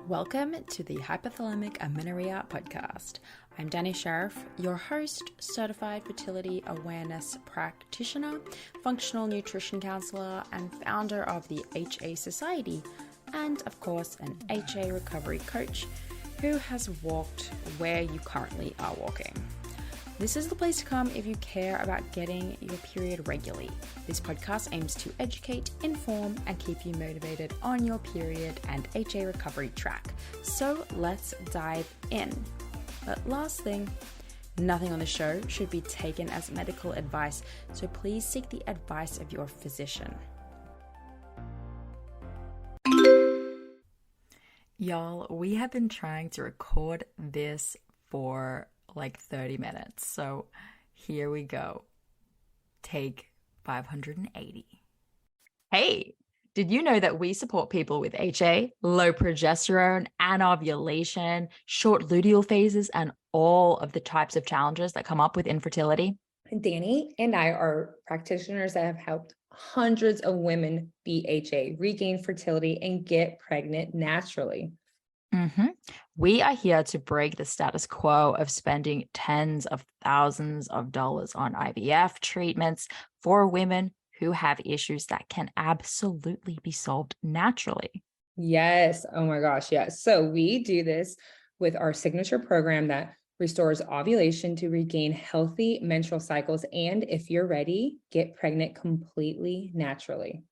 Welcome to the Hypothalamic Amenorrhea podcast. I'm Danny Sheriff, your host, certified fertility awareness practitioner, functional nutrition counselor, and founder of the HA Society, and of course, an HA recovery coach who has walked where you currently are walking. This is the place to come if you care about getting your period regularly. This podcast aims to educate, inform, and keep you motivated on your period and HA recovery track. So let's dive in. But last thing, nothing on the show should be taken as medical advice, so please seek the advice of your physician. Y'all, we have been trying to record this for like 30 minutes. So here we go. Take 580. Hey, did you know that we support people with HA, low progesterone, anovulation, short luteal phases, and all of the types of challenges that come up with infertility? Danny and I are practitioners that have helped hundreds of women beat HA, regain fertility, and get pregnant naturally. We are here to break the status quo of spending tens of thousands of dollars on IVF treatments for women who have issues that can absolutely be solved naturally. Yes. Oh my gosh. Yes. So we do this with our signature program that restores ovulation to regain healthy menstrual cycles. And if you're ready, get pregnant completely naturally.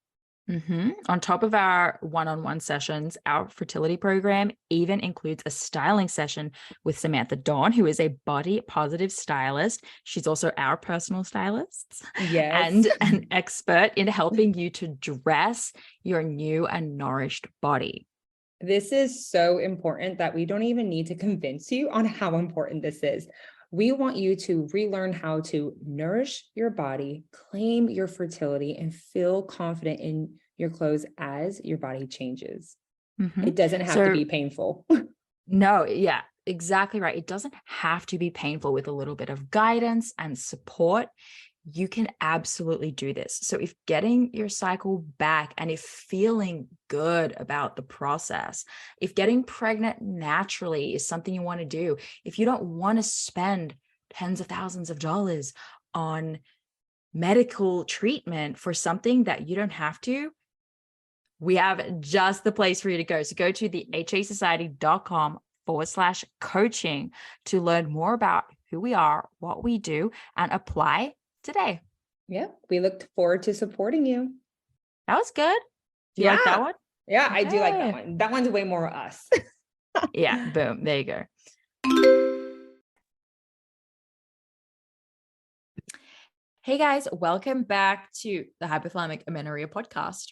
On top of our one-on-one sessions, our fertility program even includes a styling session with Samantha Dawn, who is a body positive stylist. She's also our personal stylist. Yes. And an expert in helping you to dress your new and nourished body. This is so important that we don't even need to convince you on how important this is. We want you to relearn how to nourish your body, claim your fertility, and feel confident in your clothes as your body changes. It doesn't have to be painful. No, yeah, exactly right. It doesn't have to be painful. With a little bit of guidance and support, you can absolutely do this. So if getting your cycle back and if feeling good about the process, if getting pregnant naturally is something you want to do, if you don't want to spend tens of thousands of dollars on medical treatment for something that you don't have to, we have just the place for you to go. So go to the hasociety.com/coaching to learn more about who we are, what we do, and apply today. Yeah, we look forward to supporting you. That was good. Do you like that one? Yeah, okay. I do like that one. That one's way more us. Yeah, boom. There you go. Hey guys, welcome back to the Hypothalamic Amenorrhea podcast.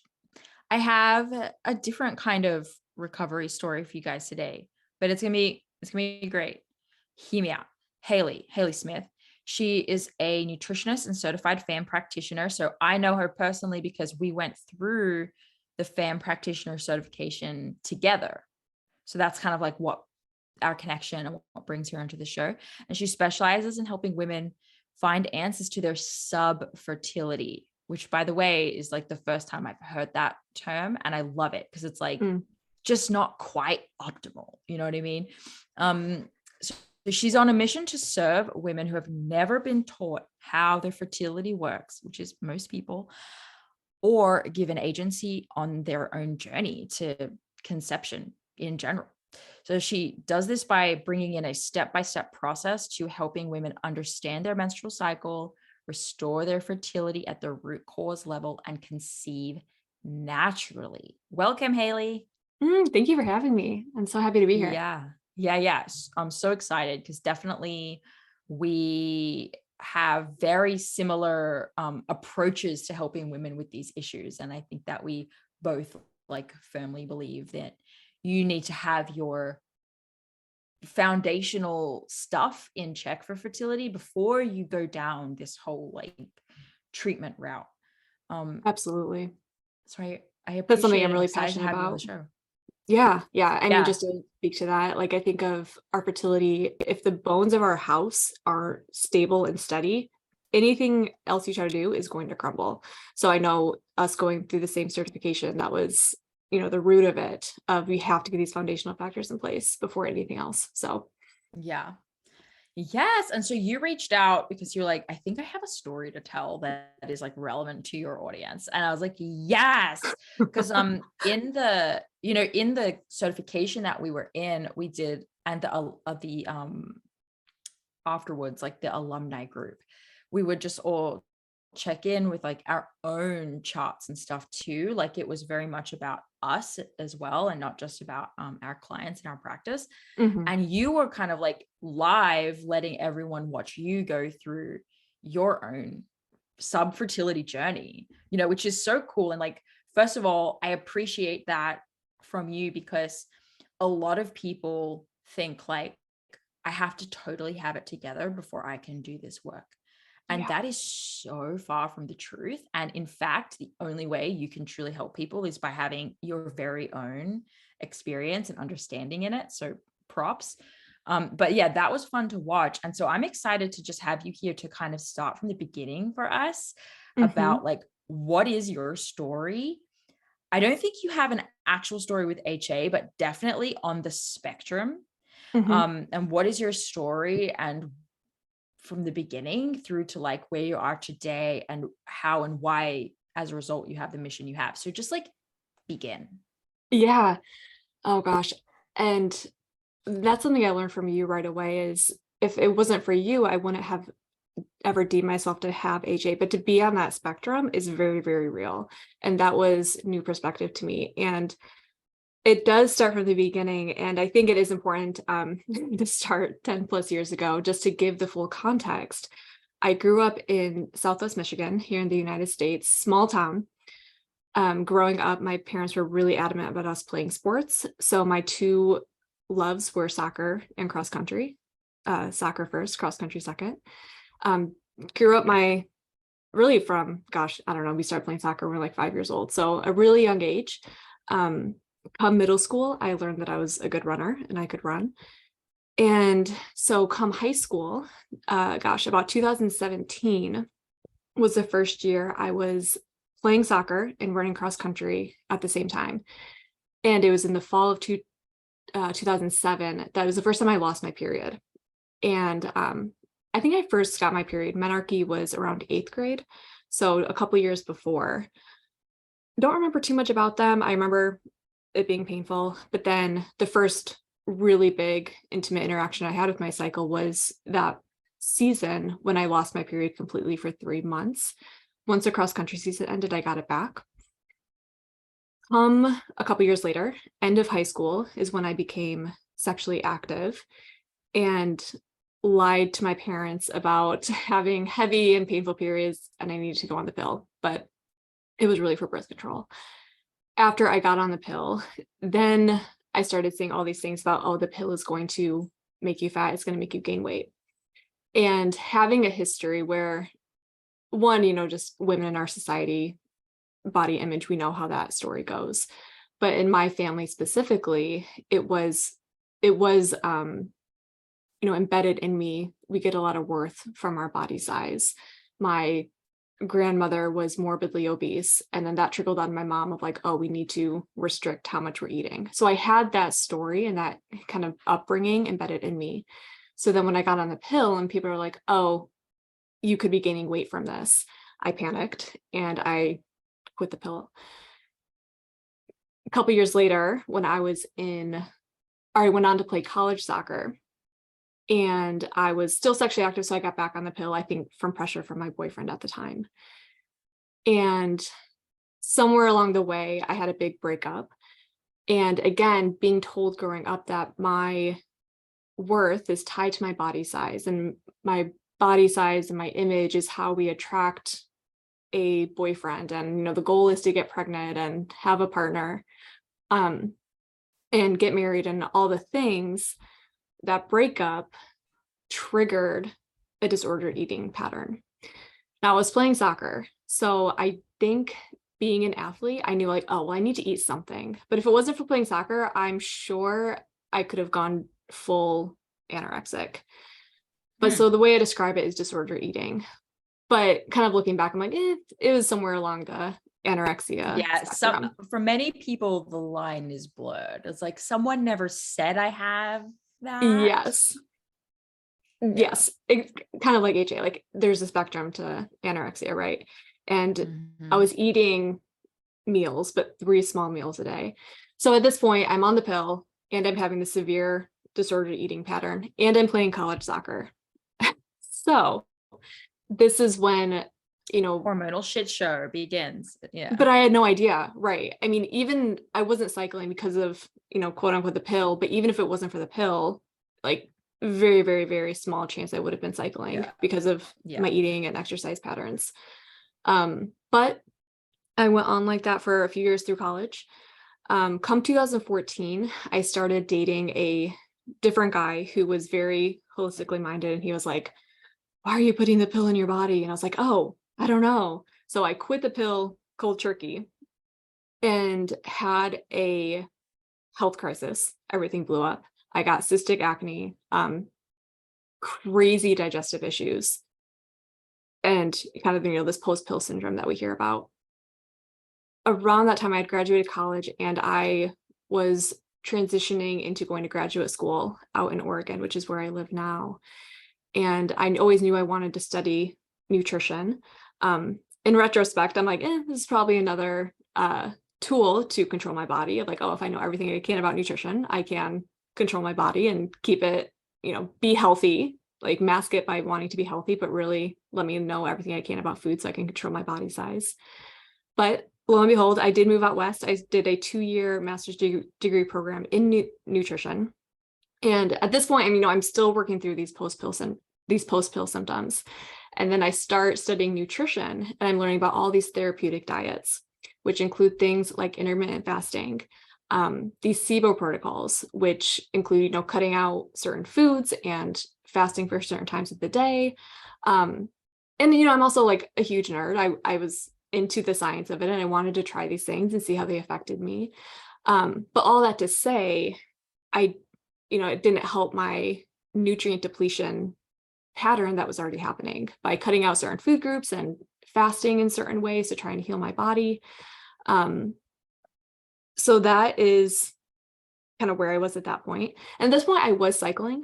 I have a different kind of recovery story for you guys today, but it's gonna be great. Hear me out. Haley Smith. She is a nutritionist and certified FAMM practitioner. So I know her personally because we went through the FAMM practitioner certification together. So that's kind of like what our connection and what brings her into the show. And she specializes in helping women find answers to their sub-fertility, which by the way is like the first time I've heard that term. And I love it because it's like just not quite optimal. You know what I mean? So she's on a mission to serve women who have never been taught how their fertility works, which is most people, or given agency on their own journey to conception in general. So she does this by bringing in a step-by-step process to helping women understand their menstrual cycle, restore their fertility at the root cause level, and conceive naturally. Welcome, Haley. Thank you for having me. I'm so happy to be here. Yeah. I'm so excited because definitely we have very similar approaches to helping women with these issues. And I think that we both like firmly believe that you need to have your foundational stuff in check for fertility before you go down this whole like treatment route. Absolutely. So I appreciate that's something I'm really passionate about. On the show. Yeah. I mean, just to speak to that, like I think of our fertility, if the bones of our house are stable and steady, anything else you try to do is going to crumble. So I know us going through the same certification, that was the root of it, of we have to get these foundational factors in place before anything else. So yeah. Yes. And so you reached out because you're like, I think I have a story to tell that is like relevant to your audience. And I was like, yes. Because in the certification that we were in, we did, and the afterwards, like the alumni group, we would just all check in with like our own charts and stuff too. Like it was very much about us as well, and not just about our clients and our practice. And you were kind of like live letting everyone watch you go through your own sub-fertility journey, which is so cool. And like, first of all, I appreciate that from you, because a lot of people think like, I have to totally have it together before I can do this work. And that is so far from the truth. And in fact, the only way you can truly help people is by having your very own experience and understanding in it. So props. But yeah, that was fun to watch. And so I'm excited to just have you here to kind of start from the beginning for us about like, what is your story? I don't think you have an actual story with HA, but definitely on the spectrum. And what is your story, and from the beginning through to like where you are today, and how and why as a result you have the mission you have. So just like begin. Yeah. Oh gosh. And that's something I learned from you right away, is if it wasn't for you, I wouldn't have ever deemed myself to have HA, but to be on that spectrum is very, very real. And that was new perspective to me. And it does start from the beginning. And I think it is important to start 10 plus years ago, just to give the full context. I grew up in Southwest Michigan here in the United States, small town. Growing up, my parents were really adamant about us playing sports. So my two loves were soccer and cross country. Soccer first, cross country second. Grew up from, I don't know, we started playing soccer when we were like 5 years old. So a really young age. Come middle school, I learned that I was a good runner and I could run. And so come high school, about 2017 was the first year I was playing soccer and running cross country at the same time. And it was in the fall of 2007. That was the first time I lost my period. And I think I first got my period, menarche, was around 8th grade. So a couple years before. Don't remember too much about them. I remember it being painful, but then the first really big intimate interaction I had with my cycle was that season when I lost my period completely for 3 months. Once the cross country season ended, I got it back. A couple years later, end of high school, is when I became sexually active and lied to my parents about having heavy and painful periods, and I needed to go on the pill, but it was really for birth control. After I got on the pill, then I started seeing all these things about, the pill is going to make you fat, it's going to make you gain weight. And having a history where, one, just women in our society, body image, we know how that story goes. But in my family specifically, it was embedded in me. We get a lot of worth from our body size. My grandmother was morbidly obese, and then that trickled on my mom of like, we need to restrict how much we're eating. So I had that story and that kind of upbringing embedded in me. So then when I got on the pill and people are like, you could be gaining weight from this, I panicked and I quit the pill. A couple years later, when I went on to play college soccer, and I was still sexually active, so I got back on the pill, I think from pressure from my boyfriend at the time. And somewhere along the way, I had a big breakup. And again, being told growing up that my worth is tied to my body size, and my body size and my image is how we attract a boyfriend. And, the goal is to get pregnant and have a partner, and get married and all the things. That breakup triggered a disordered eating pattern. Now I was playing soccer, so I think being an athlete, I knew like, I need to eat something. But if it wasn't for playing soccer, I'm sure I could have gone full anorexic. But so the way I describe it is disordered eating. But kind of looking back, I'm like, it was somewhere along anorexia Yeah, spectrum. for many people the line is blurred. It's like someone never said I have that. Yes. Yes. Kind of like HA, like there's a spectrum to anorexia, right? And I was eating meals, but 3 small meals a day. So at this point, I'm on the pill and I'm having the severe disordered eating pattern and I'm playing college soccer. So this is when, hormonal shit show begins. Yeah. but I had no idea, right? I mean, even I wasn't cycling because of, quote unquote, the pill, but even if it wasn't for the pill, like very, very, very small chance I would have been cycling because of my eating and exercise patterns. But I went on like that for a few years through college. Come 2014, I started dating a different guy who was very holistically minded. And he was like, why are you putting the pill in your body? And I was like, oh, I don't know. So I quit the pill cold turkey and had a health crisis. Everything blew up. I got cystic acne, crazy digestive issues, and kind of, this post-pill syndrome that we hear about. Around that time, I had graduated college and I was transitioning into going to graduate school out in Oregon, which is where I live now. And I always knew I wanted to study nutrition. In retrospect, I'm like, this is probably another tool to control my body. Of like, oh, if I know everything I can about nutrition, I can control my body and keep it, be healthy, like mask it by wanting to be healthy, but really let me know everything I can about food so I can control my body size. But lo and behold, I did move out west. I did a 2-year master's degree program in nutrition. And at this point, I'm still working through these post-pill symptoms. And then I start studying nutrition and I'm learning about all these therapeutic diets, which include things like intermittent fasting, these SIBO protocols, which include, cutting out certain foods and fasting for certain times of the day. And, I'm also like a huge nerd. I was into the science of it and I wanted to try these things and see how they affected me. But all that to say, it didn't help my nutrient depletion pattern that was already happening by cutting out certain food groups and fasting in certain ways to try and heal my body. So that is kind of where I was at that point. And at this point I was cycling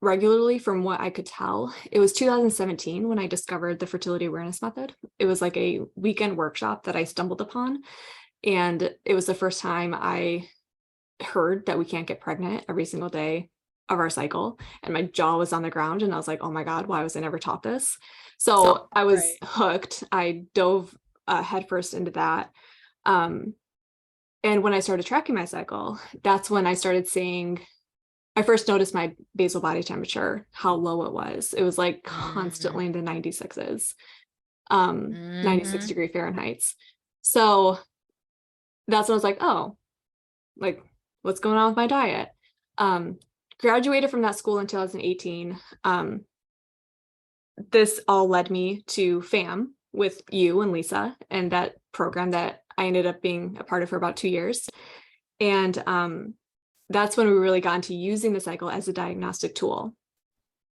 regularly from what I could tell. It was 2017 when I discovered the fertility awareness method. It was like a weekend workshop that I stumbled upon. And it was the first time I heard that we can't get pregnant every single day of our cycle. And my jaw was on the ground and I was like, oh my God, why was I never taught this? So I was hooked. I dove headfirst into that. And when I started tracking my cycle, that's when I started seeing, I first noticed my basal body temperature, how low it was. It was like constantly in the 96s, 96 degree Fahrenheits. So that's when I was like, oh, like, what's going on with my diet? Graduated from that school in 2018. This all led me to FAMM with you and Lisa and that program that I ended up being a part of for about 2 years. And that's when we really got into using the cycle as a diagnostic tool.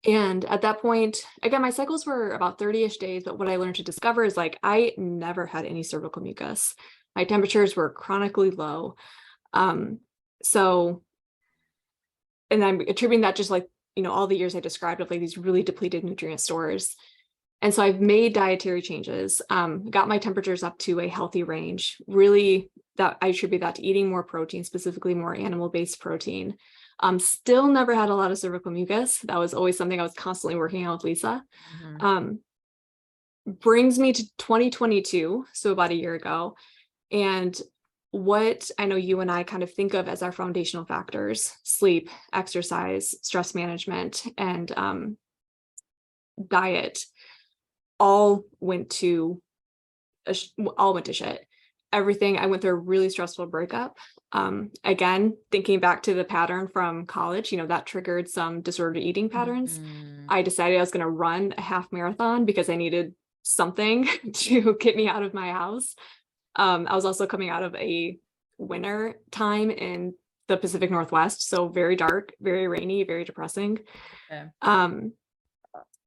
And at that point, again, my cycles were about 30-ish days, but what I learned to discover is like, I never had any cervical mucus. My temperatures were chronically low. And I'm attributing that just like, all the years I described of like these really depleted nutrient stores. And so I've made dietary changes, got my temperatures up to a healthy range, really that I attribute that to eating more protein, specifically more animal-based protein. Still never had a lot of cervical mucus. That was always something I was constantly working on with Lisa. Brings me to 2022, so about a year ago. And what I know you and I kind of think of as our foundational factors, sleep, exercise, stress management, and diet, all went to shit. Everything, I went through a really stressful breakup. Again, thinking back to the pattern from college, that triggered some disordered eating patterns. I decided I was going to run a half marathon because I needed something to get me out of my house. I was also coming out of a winter time in the Pacific Northwest, so very dark, very rainy, very depressing.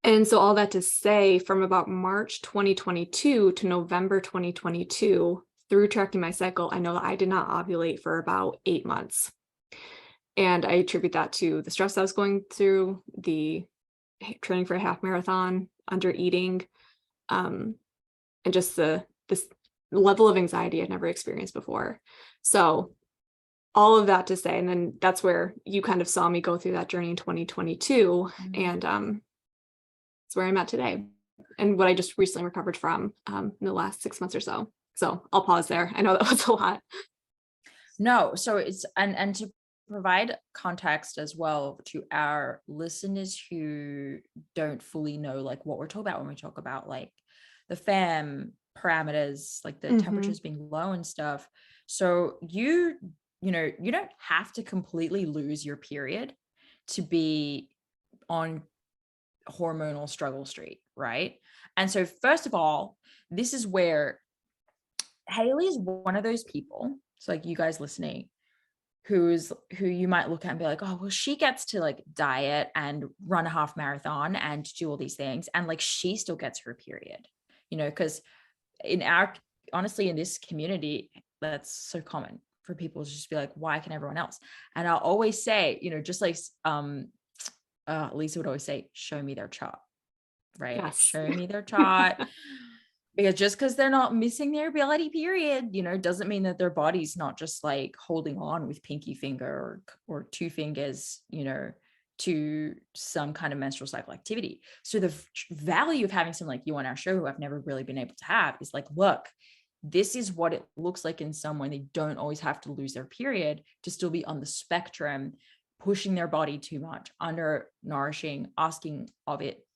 And so all that to say, from about March 2022 to November 2022, through tracking my cycle, I know that I did not ovulate for about 8 months. And I attribute that to the stress I was going through, the training for a half marathon, under eating, and just this level of anxiety I'd never experienced before. So all of that to say, and then that's where you kind of saw me go through that journey in 2022. And it's where I'm at today, and what I just recently recovered from in the last 6 months or so. So I'll pause there. I know that was a lot. No, so it's and to provide context as well to our listeners who don't fully know like what we're talking about when we talk about like the FAMM parameters, like the temperatures being low and stuff. So you don't have to completely lose your period to be on hormonal struggle street, right? And so first of all, this is where Haley is one of those people, so like you guys listening, who you might look at and be like, oh, well, she gets to like diet and run a half marathon and do all these things, and like she still gets her period, because honestly, in this community, that's so common for people to just be like, why can everyone else? And I'll always say, just like Lisa would always say, show me their chart, right? Yes. Show me their chart. Because just because they're not missing their bloody period, doesn't mean that their body's not just like holding on with pinky finger or two fingers, to some kind of menstrual cycle activity. So the value of having someone like you on our show, who I've never really been able to have, is like, look, this is what it looks like in someone. They don't always have to lose their period to still be on the spectrum, pushing their body too much, under nourishing, asking of it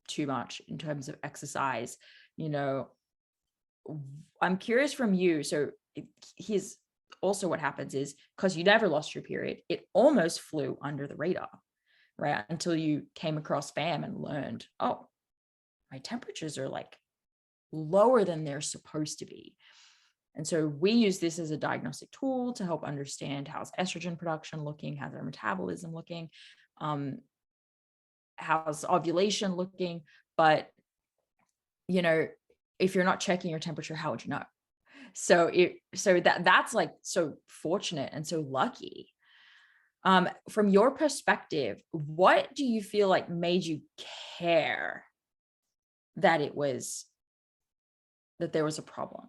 too much in terms of exercise. I'm curious from you. So here's also what happens is, because you never lost your period, it almost flew under the radar, right? Until you came across FAMM and learned, oh, my temperatures are like lower than they're supposed to be. And so we use this as a diagnostic tool to help understand how's estrogen production looking, how's our metabolism looking, how's ovulation looking. But, if you're not checking your temperature, how would you know? So that's like so fortunate and so lucky. From your perspective, what do you feel like made you care that there was a problem?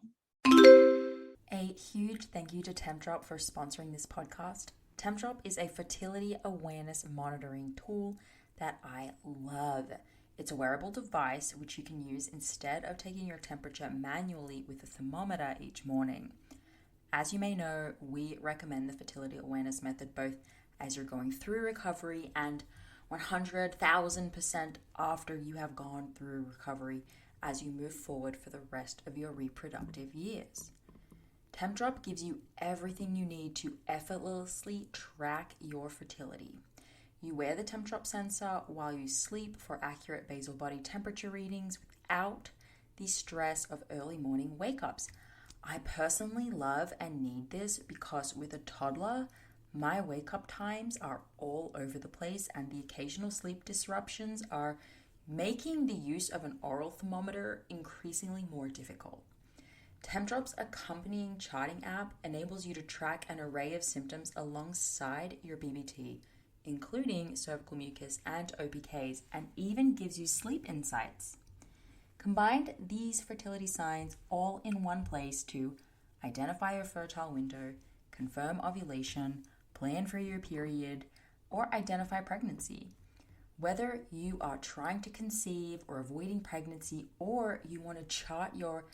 A huge thank you to Tempdrop for sponsoring this podcast. Tempdrop is a fertility awareness monitoring tool that I love. It's a wearable device which you can use instead of taking your temperature manually with a thermometer each morning. As you may know, we recommend the fertility awareness method both as you're going through recovery and 100,000% after you have gone through recovery as you move forward for the rest of your reproductive years. Tempdrop gives you everything you need to effortlessly track your fertility. You wear the Tempdrop sensor while you sleep for accurate basal body temperature readings without the stress of early morning wake-ups. I personally love and need this because with a toddler, my wake-up times are all over the place, and the occasional sleep disruptions are making the use of an oral thermometer increasingly more difficult. Tempdrop's accompanying charting app enables you to track an array of symptoms alongside your BBT, including cervical mucus and OPKs, and even gives you sleep insights. Combine these fertility signs all in one place to identify your fertile window, confirm ovulation, plan for your period, or identify pregnancy. Whether you are trying to conceive or avoiding pregnancy, or you want to chart your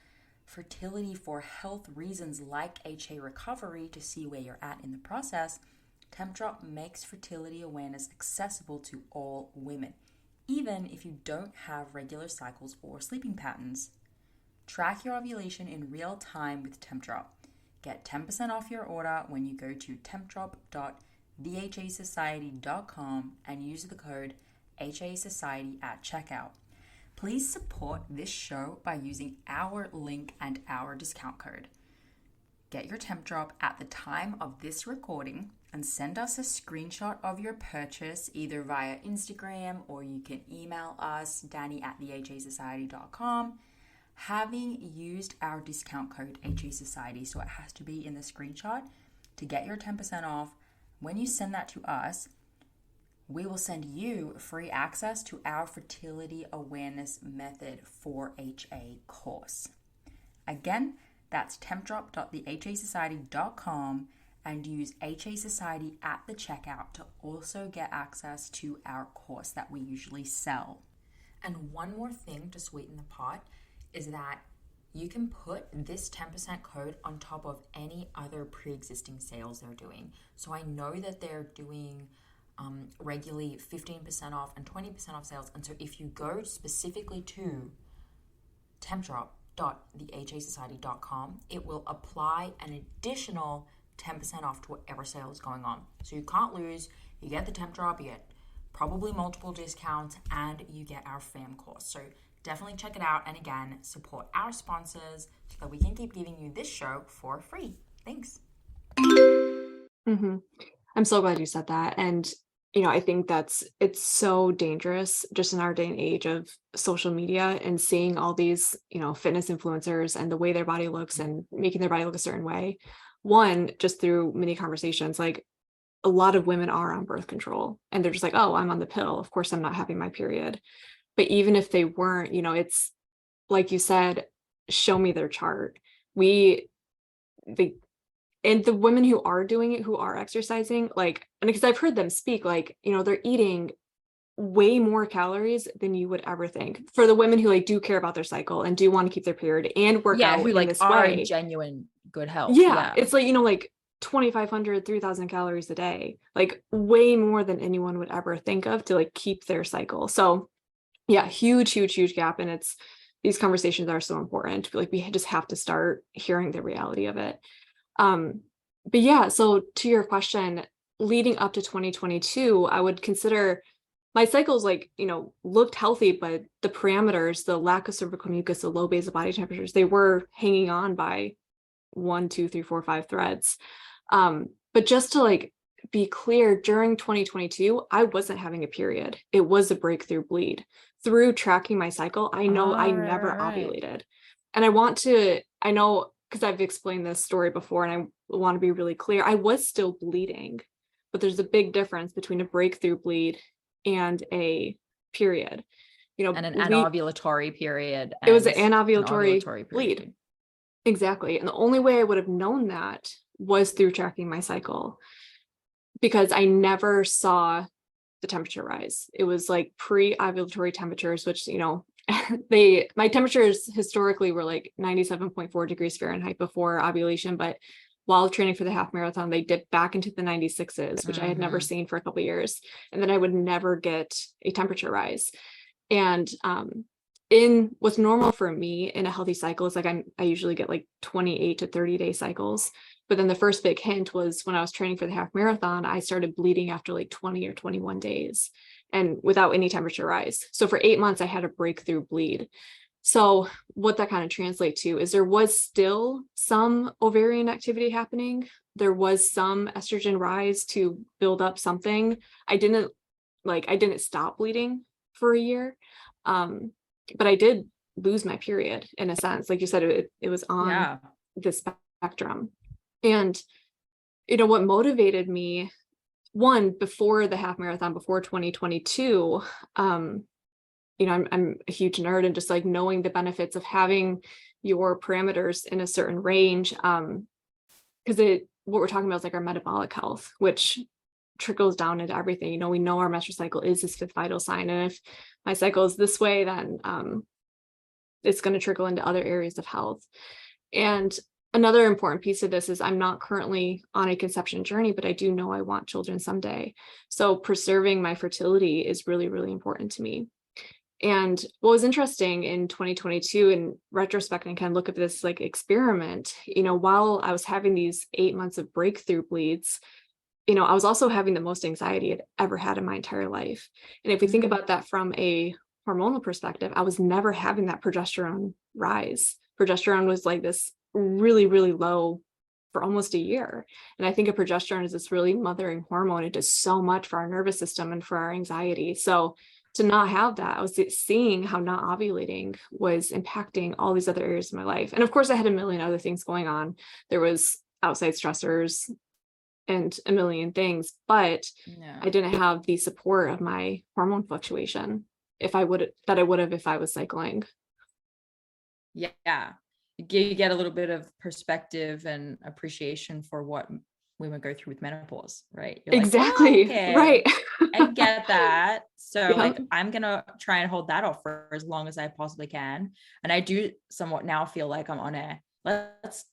fertility for health reasons like HA recovery to see where you're at in the process, Tempdrop makes fertility awareness accessible to all women, even if you don't have regular cycles or sleeping patterns. Track your ovulation in real time with Tempdrop. Get 10% off your order when you go to tempdrop.thehasociety.com and use the code HASociety at checkout. Please support this show by using our link and our discount code. Get your Tempdrop at the time of this recording and send us a screenshot of your purchase either via Instagram, or you can email us, danny@thehasociety.com, having used our discount code HASociety. So it has to be in the screenshot to get your 10% off. When you send that to us, we will send you free access to our Fertility Awareness Method for HA course. Again, that's tempdrop.thehasociety.com, and use HA Society at the checkout to also get access to our course that we usually sell. And one more thing to sweeten the pot is that you can put this 10% code on top of any other pre-existing sales they're doing. So I know that they're doing regularly 15% off and 20% off sales. And so if you go specifically to tempdrop.thehasociety.com, it will apply an additional 10% off to whatever sale is going on. So you can't lose. You get the Tempdrop, you get probably multiple discounts, and you get our FAMM course. So definitely check it out. And again, support our sponsors so that we can keep giving you this show for free. Thanks. Mm-hmm. I'm so glad you said that. And, I think it's so dangerous just in our day and age of social media and seeing all these, fitness influencers and the way their body looks and making their body look a certain way. One, just through many conversations, like a lot of women are on birth control and they're just like, oh, I'm on the pill. Of course, I'm not having my period. But even if they weren't, it's like you said, show me their chart. And the women who are doing it, who are exercising, and because I've heard them speak, they're eating way more calories than you would ever think. For the women who do care about their cycle and do want to keep their period and work out who in this are way. in genuine good health. Yeah. It's 2,500, 3,000 calories a day, way more than anyone would ever think of to keep their cycle. So yeah, huge gap. And these conversations are so important. We just have to start hearing the reality of it. But yeah, so to your question, leading up to 2022, I would consider my cycles looked healthy, but the parameters, the lack of cervical mucus, the low basal body temperatures, they were hanging on by 1, 2, 3, 4, 5 threads. But just to be clear, during 2022, I wasn't having a period. It was a breakthrough bleed. Through tracking my cycle, I know I never ovulated. And I know, because I've explained this story before and I want to be really clear, I was still bleeding, but there's a big difference between a breakthrough bleed and a period. And an anovulatory period. It was an anovulatory bleed. Exactly. And the only way I would have known that was through tracking my cycle, because I never saw the temperature rise. It was pre-ovulatory temperatures, which, my temperatures historically were 97.4 degrees Fahrenheit before ovulation, but while training for the half marathon, they dipped back into the 96s, which I had never seen for a couple of years. And then I would never get a temperature rise. And in what's normal for me in a healthy cycle is I usually get 28 to 30 day cycles. But then the first big hint was when I was training for the half marathon, I started bleeding after 20 or 21 days and without any temperature rise. So for 8 months, I had a breakthrough bleed. So what that kind of translates to is there was still some ovarian activity happening. There was some estrogen rise to build up something. I didn't stop bleeding for a year. But I did lose my period in a sense. Like you said, it was on the spectrum. And, what motivated me, one, before the half marathon, before 2022, I'm a huge nerd and just knowing the benefits of having your parameters in a certain range. Because what we're talking about is our metabolic health, which trickles down into everything. We know our menstrual cycle is this 5th vital sign. And if my cycle is this way, then it's going to trickle into other areas of health. And another important piece of this is I'm not currently on a conception journey, but I do know I want children someday. So preserving my fertility is really, really important to me. And what was interesting in 2022, in retrospect, and kind of look at this experiment, while I was having these 8 months of breakthrough bleeds, I was also having the most anxiety I'd ever had in my entire life. And if we think about that from a hormonal perspective, I was never having that progesterone rise. Progesterone was this really, really low for almost a year. And I think a progesterone is this really mothering hormone. It does so much for our nervous system and for our anxiety. So to not have that, I was seeing how not ovulating was impacting all these other areas of my life. And of course, I had a million other things going on. There was outside stressors and a million things, but I didn't have the support of my hormone fluctuation I would have if I was cycling. Yeah. You get a little bit of perspective and appreciation for what women go through with menopause, right? You're Exactly. like, oh, okay, right. I get that. So Yeah. like, I'm going to try and hold that off for as long as I possibly can. And I do somewhat now feel like I'm on let's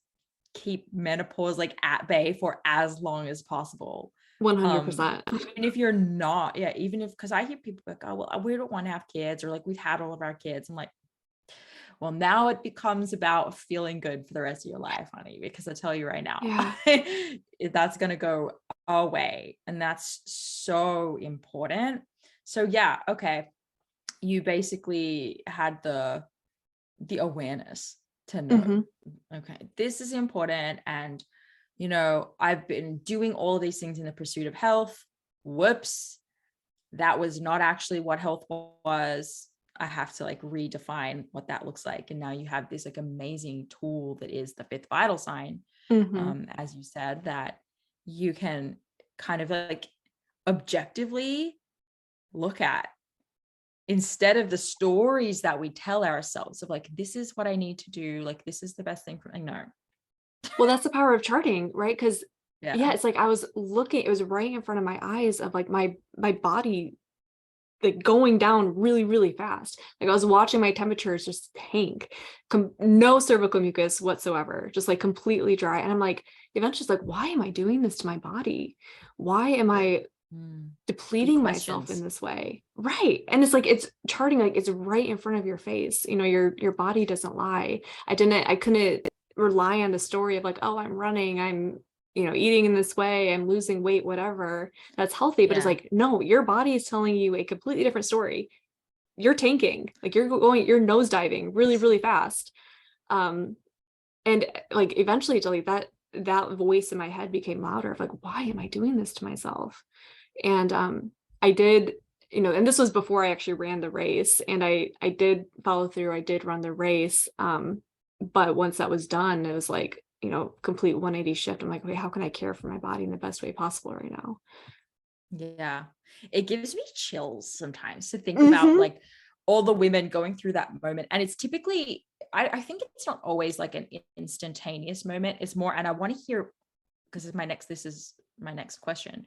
keep menopause like at bay for as long as possible. 100%. Even if you're not, even if, because I hear people like, oh, well, we don't want to have kids, or like we've had all of our kids. I'm like, well, now it becomes about feeling good for the rest of your life, honey, because I tell you right now, that's going to go away. And that's so important. So yeah. Okay. You basically had the awareness to know, okay, this is important. And, you know, I've been doing all of these things in the pursuit of health. Whoops. That was not actually what health was. I have to like redefine what that looks like. And now you have this like amazing tool that is the fifth vital sign. As you said, that you can kind of like objectively look at, instead of the stories that we tell ourselves of like, this is what I need to do. Like, this is the best thing for me. No. Well, that's the power of charting, right? Because it's like I was looking, it was right in front of my eyes of like my body like going down really, really fast. Like I was watching my temperatures just tank, no cervical mucus whatsoever, just like completely dry. And I'm like, eventually like, why am I doing this to my body? Why am I depleting myself in this way? Right. And it's like, it's charting, like it's right in front of your face. You know, your body doesn't lie. I couldn't rely on the story of like, oh, I'm running, I'm, you know, eating in this way, I'm losing weight, whatever, that's healthy. But it's like, no, your body is telling you a completely different story. You're tanking, like you're nosediving really, really fast. And like eventually that voice in my head became louder of like, why am I doing this to myself? And I did, you know, and this was before I actually ran the race, and I did follow through. I did run the race. But once that was done, it was like, you know, complete 180 shift. I'm like, okay, how can I care for my body in the best way possible right now? Yeah. It gives me chills sometimes to think about like all the women going through that moment. And it's typically, I think it's not always like an instantaneous moment. It's more, and I want to hear, because this is my next question.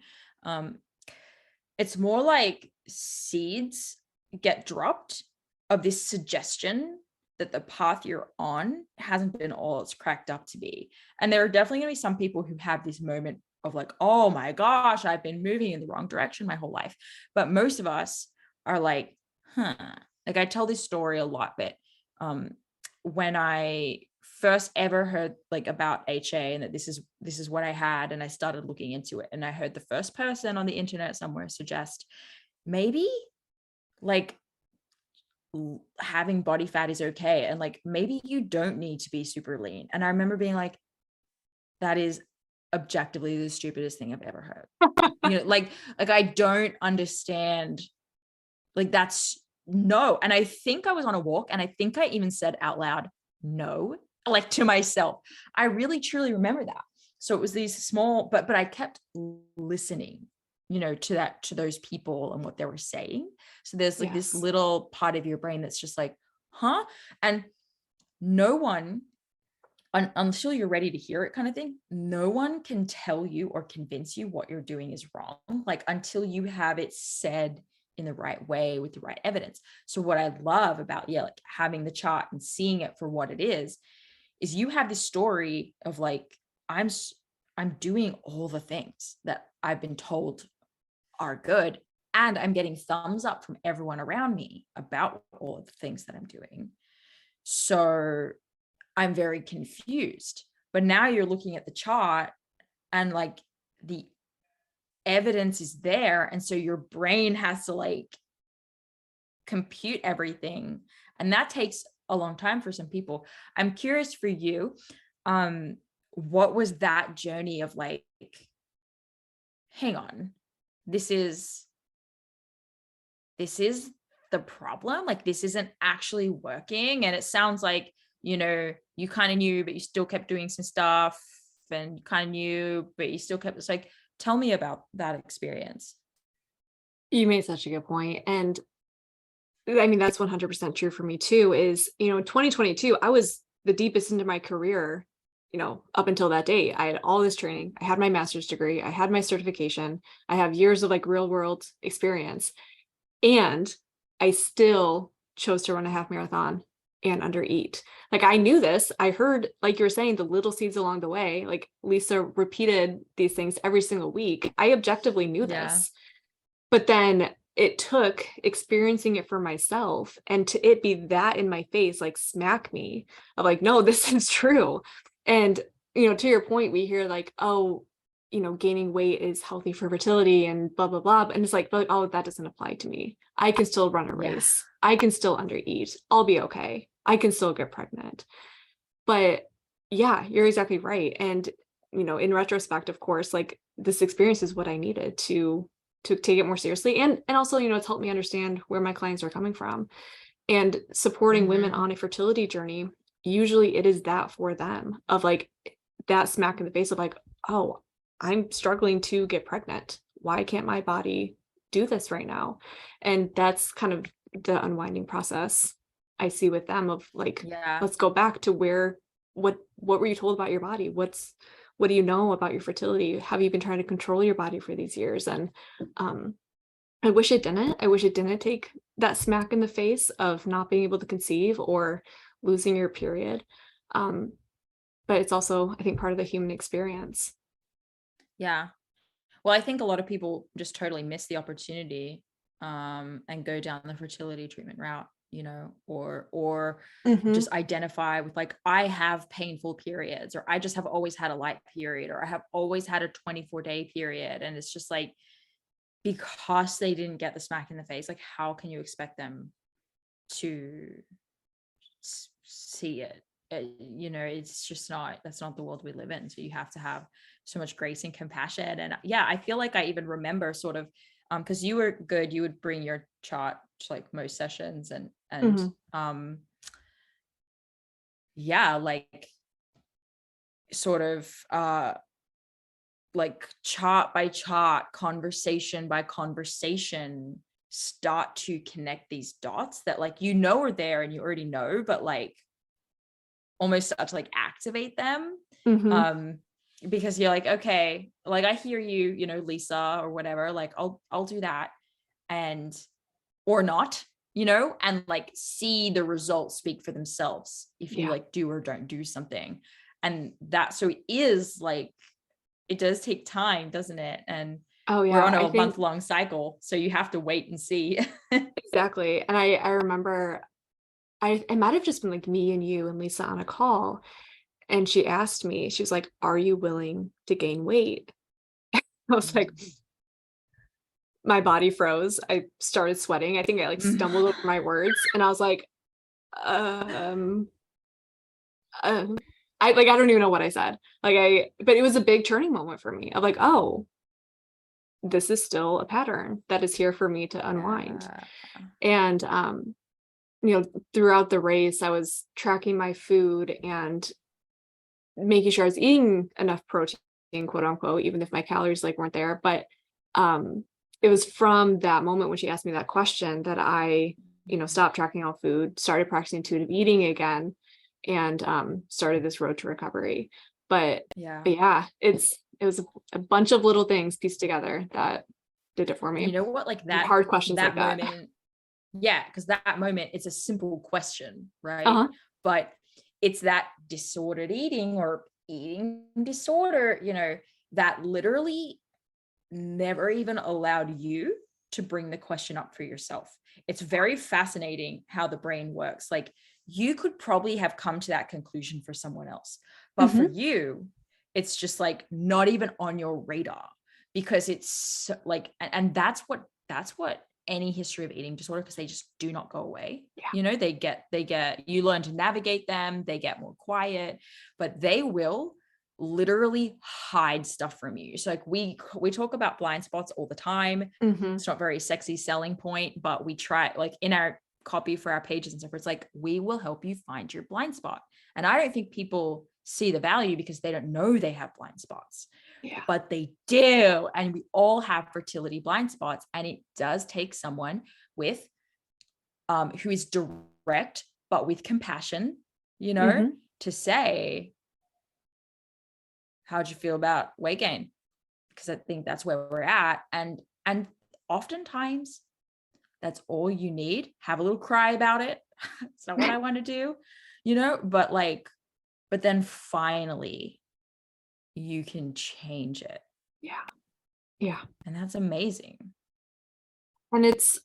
It's more like seeds get dropped of this suggestion that the path you're on hasn't been all it's cracked up to be. And there are definitely going to be some people who have this moment of like, oh my gosh, I've been moving in the wrong direction my whole life. But most of us are like, like I tell this story a lot, but when I first ever heard like about HA and that this is what I had, and I started looking into it, and I heard the first person on the internet somewhere suggest maybe like having body fat is okay, and like maybe you don't need to be super lean. And I remember being like, that is objectively the stupidest thing I've ever heard. You know, like I don't understand, like that's no. And I think I was on a walk, and I think I even said out loud no, like to myself. I really truly remember that. So it was these small, but I kept listening, you know, to those people and what they were saying. So there's like this little part of your brain that's just like, huh? And no one, until you're ready to hear it kind of thing, no one can tell you or convince you what you're doing is wrong, like until you have it said in the right way with the right evidence. So what I love about, like having the chart and seeing it for what it is you have this story of like, I'm doing all the things that I've been told are good, and I'm getting thumbs up from everyone around me about all of the things that I'm doing. So I'm very confused. But now you're looking at the chart and like the evidence is there. And so your brain has to like compute everything. And that takes a long time for some people. I'm curious for you. what was that journey of like, hang on, this is the problem? Like, this isn't actually working. And it sounds like, you kind of knew, but you still kept doing some stuff, and you kind of knew, but you still kept, it's like, tell me about that experience. You made such a good point. And I mean, that's 100% true for me too, is, in 2022, I was the deepest into my career, up until that date. I had all this training. I had my master's degree. I had my certification. I have years of like real world experience. And I still chose to run a half marathon and undereat. Like, I knew this. I heard, like you were saying, the little seeds along the way. Like, Lisa repeated these things every single week. I objectively knew this. But then it took experiencing it for myself and to it be that in my face, like smack me of like, no, this is true. And, to your point, we hear like, oh, gaining weight is healthy for fertility and blah, blah, blah. And it's like, oh, that doesn't apply to me. I can still run a race. I can still undereat. I'll be okay. I can still get pregnant. But yeah, you're exactly right. And, in retrospect, of course, like this experience is what I needed to take it more seriously. And also, it's helped me understand where my clients are coming from, and supporting women on a fertility journey. Usually it is that for them, of like that smack in the face of like, oh, I'm struggling to get pregnant. Why can't my body do this right now? And that's kind of the unwinding process I see with them of like, let's go back to what were you told about your body? What do you know about your fertility? Have you been trying to control your body for these years? And I wish it didn't. I wish it didn't take that smack in the face of not being able to conceive or losing your period. But it's also, I think, part of the human experience. Yeah. Well, I think a lot of people just totally miss the opportunity and go down the fertility treatment route, or just identify with like, I have painful periods, or I just have always had a light period, or I have always had a 24-day period. And it's just like, because they didn't get the smack in the face, like, how can you expect them to see it? It's just that's not the world we live in. So you have to have so much grace and compassion. And I feel like I even remember sort of, because you were good, you would bring your chart to like most sessions, and like sort of like chart by chart, conversation by conversation, start to connect these dots that like are there and you already know, but like almost start to like activate them. Because you're like, okay, like I hear you, Lisa, or whatever, like I'll do that, and or not, and like see the results speak for themselves if you like do or don't do something. And that, so it is like, it does take time, doesn't it? And we're on a month-long cycle, so you have to wait and see. Exactly. And I remember it might have just been like me and you and Lisa on a call, and she asked me, she was like, are you willing to gain weight? I was like, my body froze. I started sweating. I think I like stumbled over my words, and I was like, I don't even know what I said. But it was a big turning moment for me of like, oh, this is still a pattern that is here for me to unwind. And, throughout the race, I was tracking my food and making sure I was eating enough protein, quote unquote, even if my calories like weren't there. But, it was from that moment when she asked me that question that I, stopped tracking all food, started practicing intuitive eating again, and started this road to recovery. But it was a bunch of little things pieced together that did it for me. You know what, like that hard questions that like moment, because that moment, it's a simple question, right? But it's that disordered eating or eating disorder, that literally never even allowed you to bring the question up for yourself. It's very fascinating how the brain works. Like, you could probably have come to that conclusion for someone else, but for you, it's just like not even on your radar, because it's like, and that's what any history of eating disorder, because they just do not go away. They get, you learn to navigate them, they get more quiet, but they will literally hide stuff from you. So like we talk about blind spots all the time. It's not very sexy selling point, but we try, like in our copy for our pages and stuff, it's like, we will help you find your blind spot. And I don't think people see the value because they don't know they have blind spots. Yeah. But they do. And we all have fertility blind spots. And it does take someone with who is direct, but with compassion, you know, to say, how'd you feel about weight gain? Because I think that's where we're at. And oftentimes that's all you need. Have a little cry about it. It's not what I want to do, you know, but then finally you can change it. Yeah. Yeah. And that's amazing. And it's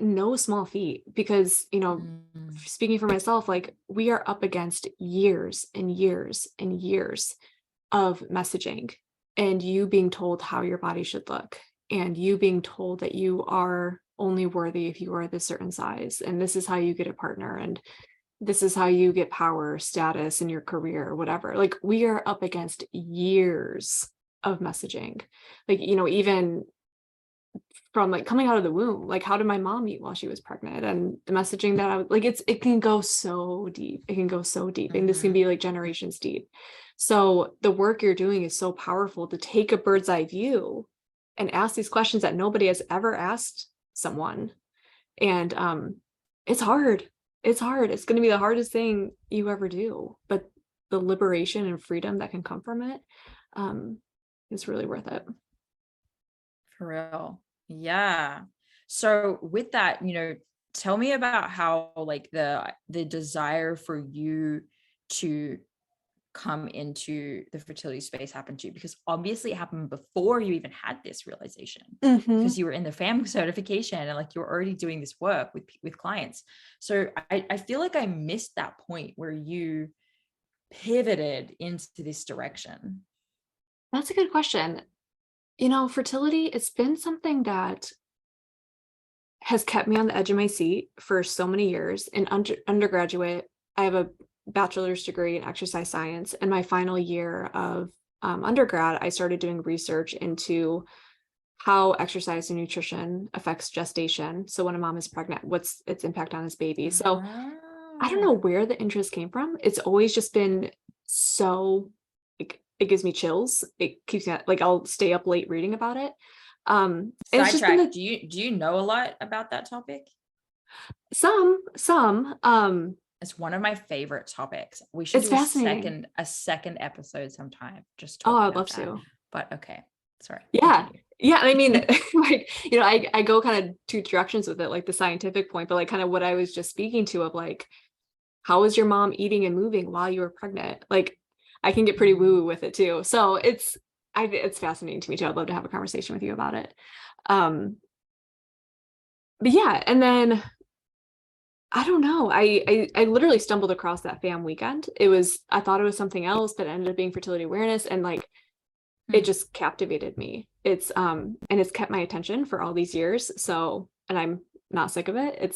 no small feat because, you know, speaking for myself, like we are up against years and years and years of messaging and you being told how your body should look and you being told that you are only worthy if you are this certain size. And this is how you get a partner. And this is how you get power, status in your career, whatever. Like we are up against years of messaging. Like, you know, even from like coming out of the womb, like how did my mom eat while she was pregnant? And the messaging that I would like, it can go so deep. It can go so deep. And this can be like generations deep. So the work you're doing is so powerful to take a bird's eye view and ask these questions that nobody has ever asked someone. And it's hard. It's hard. It's going to be the hardest thing you ever do. But the liberation and freedom that can come from it is really worth it. For real. Yeah. So with that, you know, tell me about how like the desire for you to come into the fertility space happened to you, because obviously it happened before you even had this realization, because you were in the FAMM certification and like you're already doing this work with clients. So I feel like I missed that point where you pivoted into this direction. That's a good question. You know, fertility, it's been something that has kept me on the edge of my seat for so many years. In undergraduate, I have a bachelor's degree in exercise science. And my final year of undergrad, I started doing research into how exercise and nutrition affects gestation. So when a mom is pregnant, what's its impact on his baby? So I don't know where the interest came from. It's always just been so, like, it gives me chills. It keeps me like, I'll stay up late reading about it. Sidetrack. Do you know a lot about that topic? Some. It's one of my favorite topics. We should do a second episode sometime. Just talk I'd about love that. to. But okay, sorry. Yeah. Continue. Yeah. I mean, like, you know, I go kind of two directions with it, like the scientific point, but like kind of what I was just speaking to of like, how is your mom eating and moving while you were pregnant? Like, I can get pretty woo with it too. So it's fascinating to me too. I'd love to have a conversation with you about it. But yeah, and then I don't know. I literally stumbled across that FAMM weekend. I thought it was something else, but it ended up being fertility awareness, and like it just captivated me. And it's kept my attention for all these years. So, and I'm not sick of it.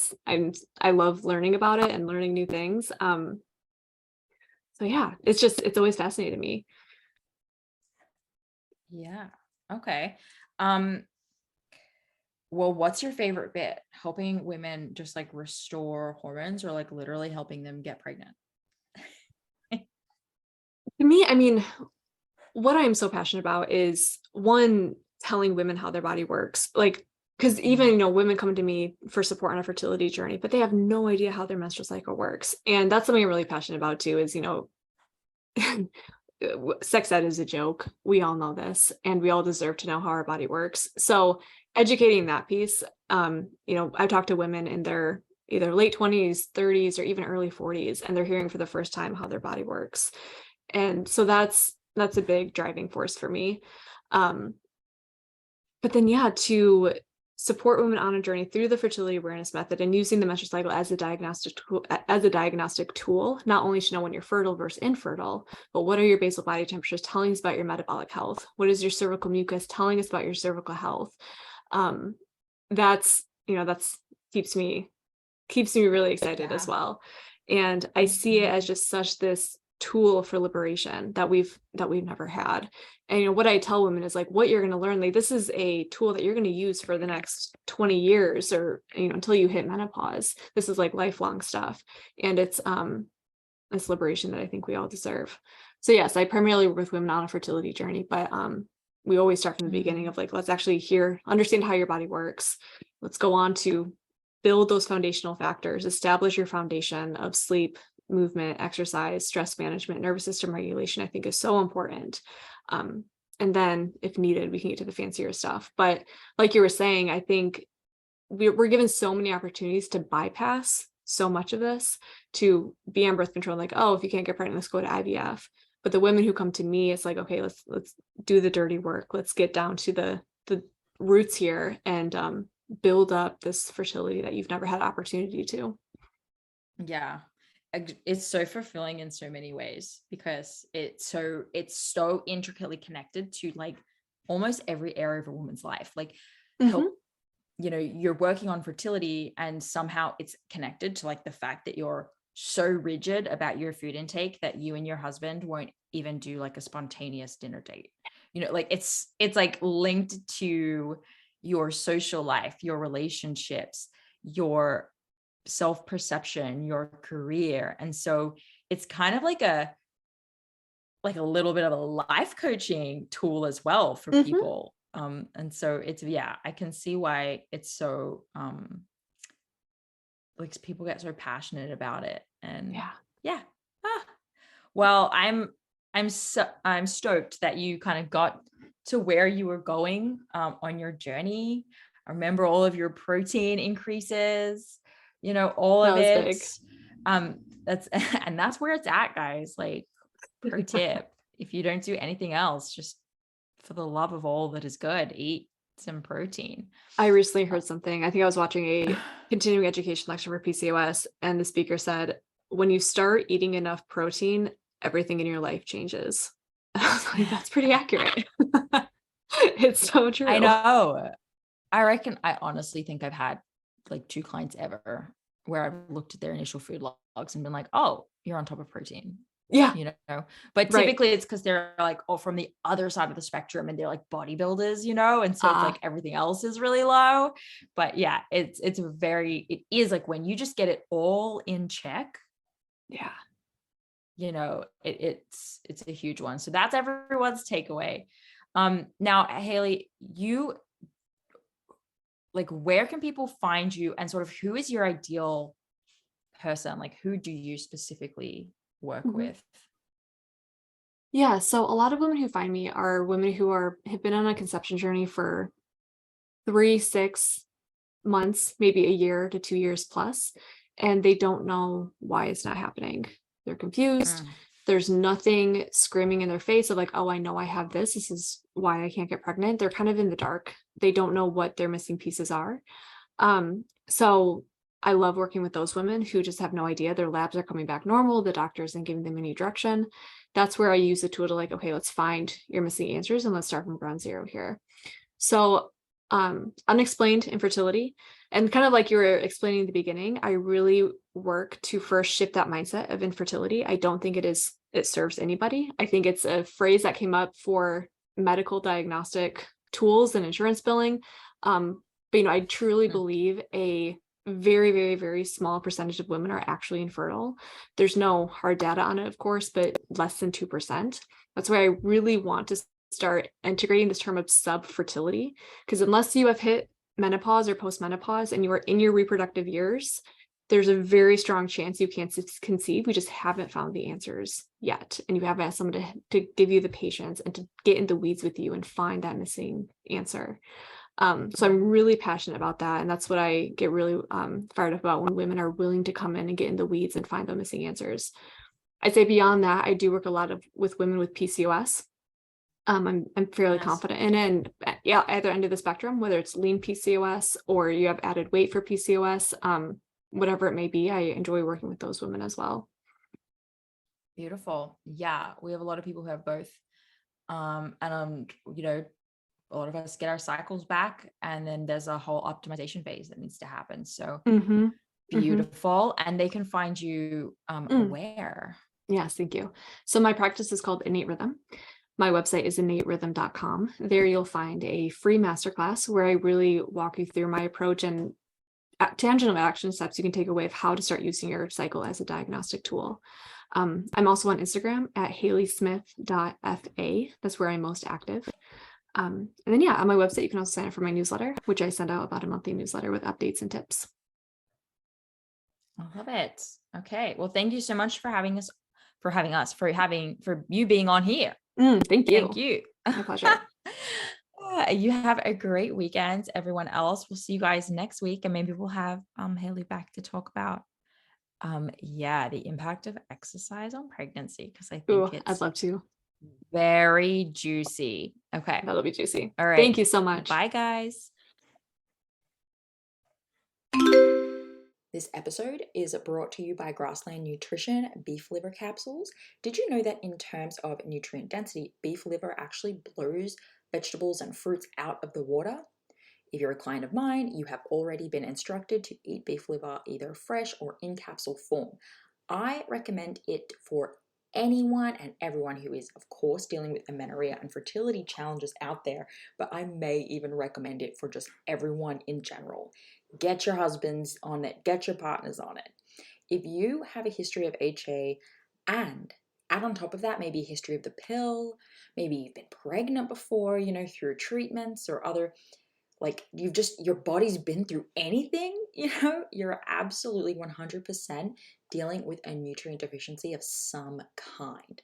I love learning about it and learning new things. So yeah, it's always fascinated me. Yeah. Okay. Well, what's your favorite bit? Helping women just like restore hormones, or like literally helping them get pregnant? To me, I mean, what I'm so passionate about is one, telling women how their body works. Like, because even, you know, women come to me for support on a fertility journey, but they have no idea how their menstrual cycle works. And that's something I'm really passionate about too, is, you know, sex ed is a joke. We all know this, and we all deserve to know how our body works. So educating that piece, you know, I talk to women in their either late 20s, 30s, or even early 40s, and they're hearing for the first time how their body works. And so that's a big driving force for me. But then, yeah, to support women on a journey through the fertility awareness method and using the menstrual cycle as a diagnostic tool, not only to know when you're fertile versus infertile, but what are your basal body temperatures telling us about your metabolic health? What is your cervical mucus telling us about your cervical health? That's keeps me really excited as well. And I see it as just such this tool for liberation that we've never had. And, you know, what I tell women is like, what you're going to learn, like, this is a tool that you're going to use for the next 20 years or, you know, until you hit menopause. This is like lifelong stuff. And it's liberation that I think we all deserve. So yes, I primarily work with women on a fertility journey, but we always start from the beginning of like, let's actually understand how your body works. Let's go on to build those foundational factors, establish your foundation of sleep, movement, exercise, stress management, nervous system regulation, I think is so important. And then if needed, we can get to the fancier stuff. But like you were saying, I think we're given so many opportunities to bypass so much of this, to be on birth control, like, oh, if you can't get pregnant, let's go to IVF. But the women who come to me, it's like, okay, let's do the dirty work. Let's get down to the roots here and build up this fertility that you've never had opportunity to. Yeah. It's so fulfilling in so many ways because it's so intricately connected to like almost every area of a woman's life. Like help, you know, you're working on fertility and somehow it's connected to like the fact that you're so rigid about your food intake that you and your husband won't even do like a spontaneous dinner date. You know, like it's like linked to your social life, your relationships, your self-perception, your career. And so it's kind of like a little bit of a life coaching tool as well for people. And so it's, yeah, I can see why it's so like people get so passionate about it. And well, I'm stoked that you kind of got to where you were going on your journey. I remember all of your protein increases, you know, all of it. Big. That's where it's at, guys. Like, pro tip, if you don't do anything else, just for the love of all that is good, eat some protein. I recently heard something. I think I was watching a continuing education lecture for PCOS, and the speaker said, when you start eating enough protein, everything in your life changes. I was like, that's pretty accurate. It's so true. I know. I honestly think I've had like 2 clients ever where I've looked at their initial food logs and been like, oh, you're on top of protein. Yeah. You know, but typically it's because they're like, oh, from the other side of the spectrum and they're like bodybuilders, you know, and so it's like everything else is really low. But yeah, it is like when you just get it all in check. Yeah. You know, it's a huge one. So that's everyone's takeaway. Now, Haley, you like, where can people find you and sort of who is your ideal person? Like, who do you specifically work with? Yeah, so a lot of women who find me are women who have been on a conception journey for 3-6 months, maybe a year to 2 years plus, and they don't know why it's not happening. They're confused. There's nothing screaming in their face of like, oh, I know I have this. This is why I can't get pregnant. They're kind of in the dark. They don't know what their missing pieces are. So I love working with those women who just have no idea. Their labs are coming back normal. The doctor isn't giving them any direction. That's where I use the tool to like, okay, let's find your missing answers and let's start from ground zero here. So unexplained infertility, and kind of like you were explaining at the beginning, I really work to first shift that mindset of infertility. I don't think it serves anybody. I think it's a phrase that came up for medical diagnostic tools and insurance billing. But you know, I truly believe a very, very, very small percentage of women are actually infertile. There's no hard data on it, of course, but less than 2%. That's why I really want to start integrating this term of sub-fertility, because unless you have hit menopause or post-menopause and you are in your reproductive years, there's a very strong chance you can't conceive. We just haven't found the answers yet. And you haven't asked someone to give you the patience and to get in the weeds with you and find that missing answer. So I'm really passionate about that. And that's what I get really fired up about when women are willing to come in and get in the weeds and find the missing answers. I'd say beyond that, I do work a lot with women with PCOS. I'm fairly confident in it. And yeah, either end of the spectrum, whether it's lean PCOS or you have added weight for PCOS, whatever it may be, I enjoy working with those women as well. Beautiful. Yeah, we have a lot of people who have both. And you know, a lot of us get our cycles back, and then there's a whole optimization phase that needs to happen. So beautiful. And they can find you where? Yes, thank you. So my practice is called Innate Rhythm. My website is innaterhythm.com. There you'll find a free masterclass where I really walk you through my approach and tangible action steps you can take away of how to start using your cycle as a diagnostic tool. I'm also on Instagram at haleysmith.fa. That's where I'm most active. And then, on my website, you can also sign up for my newsletter, which I send out about a monthly newsletter with updates and tips. I love it. Okay. Well, thank you so much for for you being on here. Thank you. Thank you. My pleasure. You have a great weekend. Everyone else, we'll see you guys next week, and maybe we'll have Haley back to talk about the impact of exercise on pregnancy, because I think I'd love to. Very juicy. Okay. That'll be juicy. All right. Thank you so much. Bye, guys. This episode is brought to you by Grassland Nutrition beef liver capsules. Did you know that in terms of nutrient density, beef liver actually blows vegetables and fruits out of the water? If you're a client of mine, you have already been instructed to eat beef liver either fresh or in capsule form. I recommend it for anyone and everyone who is, of course, dealing with amenorrhea and fertility challenges out there, but I may even recommend it for just everyone in general. Get your husbands on it, get your partners on it. If you have a history of HA and add on top of that maybe a history of the pill, maybe you've been pregnant before, through treatments or other, your body's been through anything, you're absolutely 100% dealing with a nutrient deficiency of some kind.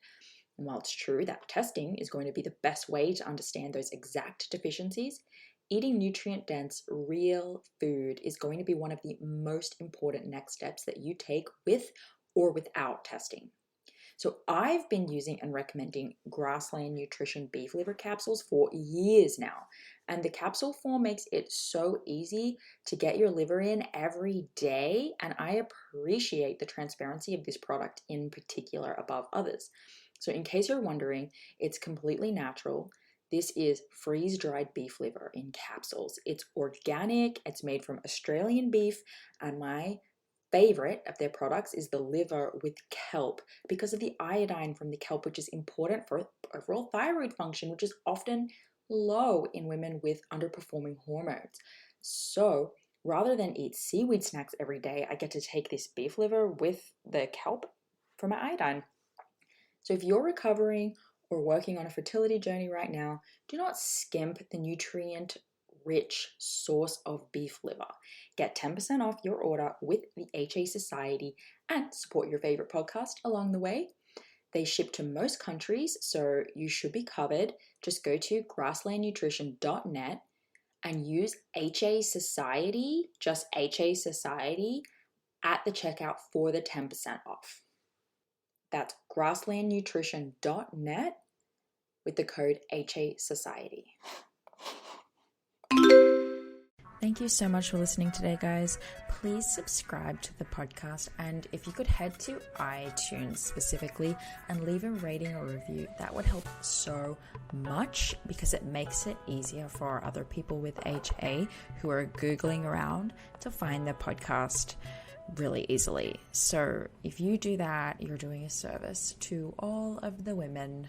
And while it's true that testing is going to be the best way to understand those exact deficiencies, eating nutrient-dense, real food is going to be one of the most important next steps that you take with or without testing. So I've been using and recommending Grassland Nutrition beef liver capsules for years now. And the capsule form makes it so easy to get your liver in every day. And I appreciate the transparency of this product in particular above others. So in case you're wondering, it's completely natural. This is freeze-dried beef liver in capsules. It's organic, it's made from Australian beef, and my favorite of their products is the liver with kelp because of the iodine from the kelp, which is important for overall thyroid function, which is often low in women with underperforming hormones. So rather than eat seaweed snacks every day, I get to take this beef liver with the kelp for my iodine. So if you're recovering or working on a fertility journey right now, do not skimp the nutrient-rich source of beef liver. Get 10% off your order with the HA Society and support your favorite podcast along the way. They ship to most countries, so you should be covered. Just go to grasslandnutrition.net and use HA Society, just HA Society, at the checkout for the 10% off. That's grasslandnutrition.net with the code HA Society. Thank you so much for listening today, guys. Please subscribe to the podcast, and if you could head to iTunes specifically and leave a rating or review, that would help so much because it makes it easier for other people with HA who are Googling around to find the podcast really easily. So if you do that, you're doing a service to all of the women